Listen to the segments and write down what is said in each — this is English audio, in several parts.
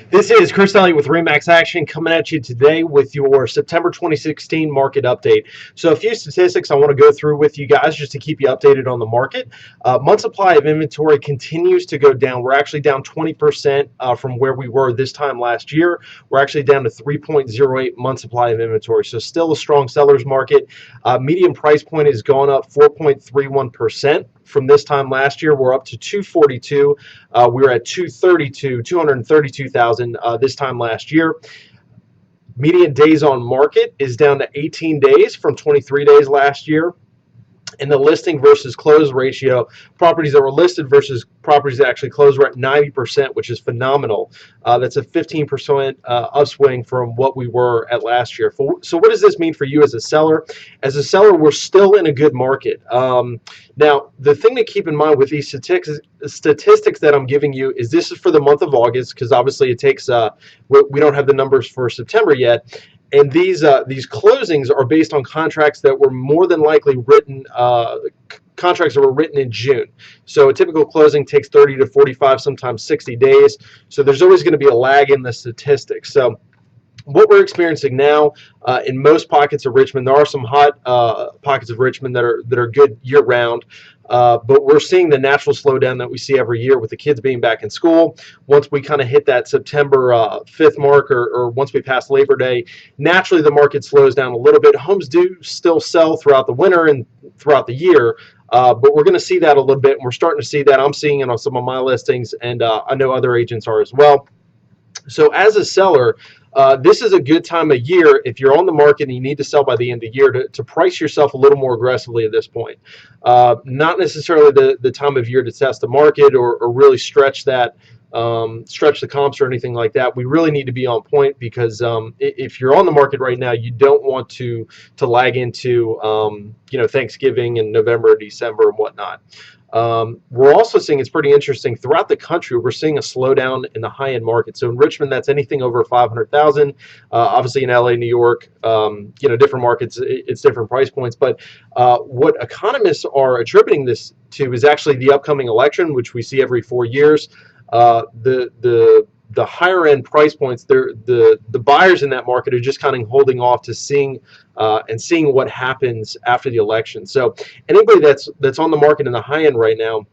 This is Chris Elliott with REMAX Action coming at you today with your September 2016 market update. So a few statistics I want to go through with you guys just to keep you updated on the market. Month supply of inventory continues to go down. We're actually down 20% from where we were this time last year. We're actually down to 3.08 month supply of inventory. So still a strong seller's market. Median price point has gone up 4.31%. From this time last year, we're up to 242. We were at 232,000 this time last year. Median days on market is down to 18 days from 23 days last year. And the listing versus close ratio, properties that were listed versus properties that actually closed, were at 90%, which is phenomenal. That's a 15% upswing from what we were at last year. So what does this mean for you as a seller? As a seller, we're still in a good market. Now, the thing to keep in mind with these statistics that I'm giving you is this is for the month of August, because obviously it takes, we don't have the numbers for September yet. And these closings are based on contracts that were more than likely written, contracts that were written in June. So a typical closing takes 30 to 45, sometimes 60 days. So there's always going to be a lag in the statistics. So what we're experiencing now in most pockets of Richmond, there are some hot pockets of Richmond that are good year-round, but we're seeing the natural slowdown that we see every year with the kids being back in school. Once we kind of hit that September 5th mark, or once we pass Labor Day, naturally the market slows down a little bit. Homes do still sell throughout the winter and throughout the year, but we're going to see that a little bit, and we're starting to see that. I'm seeing it on some of my listings, and I know other agents are as well. So as a seller, this is a good time of year if you're on the market and you need to sell by the end of the year to price yourself a little more aggressively at this point. Not necessarily the time of year to test the market or really stretch the comps or anything like that. We really need to be on point because if you're on the market right now, you don't want to lag into Thanksgiving and November and December and whatnot. We're also seeing, it's pretty interesting, throughout the country, we're seeing a slowdown in the high-end market. So in Richmond, that's anything over 500,000. Obviously in LA, New York, different markets, it's different price points. But what economists are attributing this to is actually the upcoming election, which we see every 4 years. The higher end price points, the buyers in that market are just kind of holding off to seeing what happens after the election. So anybody that's on the market in the high end right now,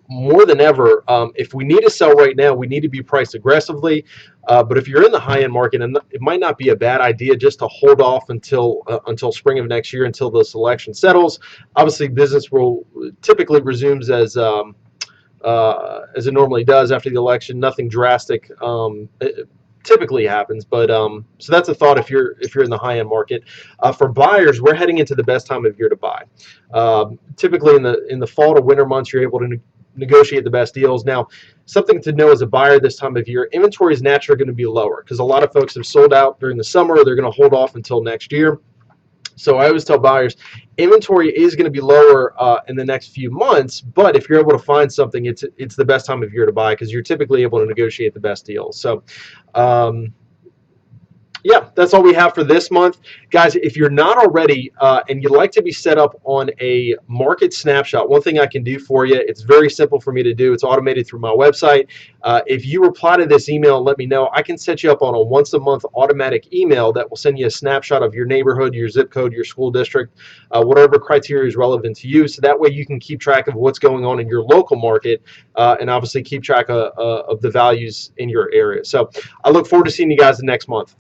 more than ever, if we need to sell right now, we need to be priced aggressively. But if you're in the high end market, and it might not be a bad idea just to hold off until spring of next year, until this election settles. Obviously, business will typically resumes as it normally does after the election. Nothing drastic typically happens, but so that's a thought if you're in the high end market. For buyers, we're heading into the best time of year to buy. Typically in the fall to winter months, you're able to negotiate the best deals. Now, something to know as a buyer this time of year, inventory is naturally going to be lower because a lot of folks have sold out during the summer. They're going to hold off until next year. So I always tell buyers, inventory is going to be lower in the next few months, but if you're able to find something, it's the best time of year to buy because you're typically able to negotiate the best deals. So yeah, that's all we have for this month. Guys, if you're not already and you'd like to be set up on a market snapshot, one thing I can do for you, it's very simple for me to do. It's automated through my website. If you reply to this email and let me know, I can set you up on a once-a-month automatic email that will send you a snapshot of your neighborhood, your zip code, your school district, whatever criteria is relevant to you. So that way you can keep track of what's going on in your local market and obviously keep track of the values in your area. So I look forward to seeing you guys the next month.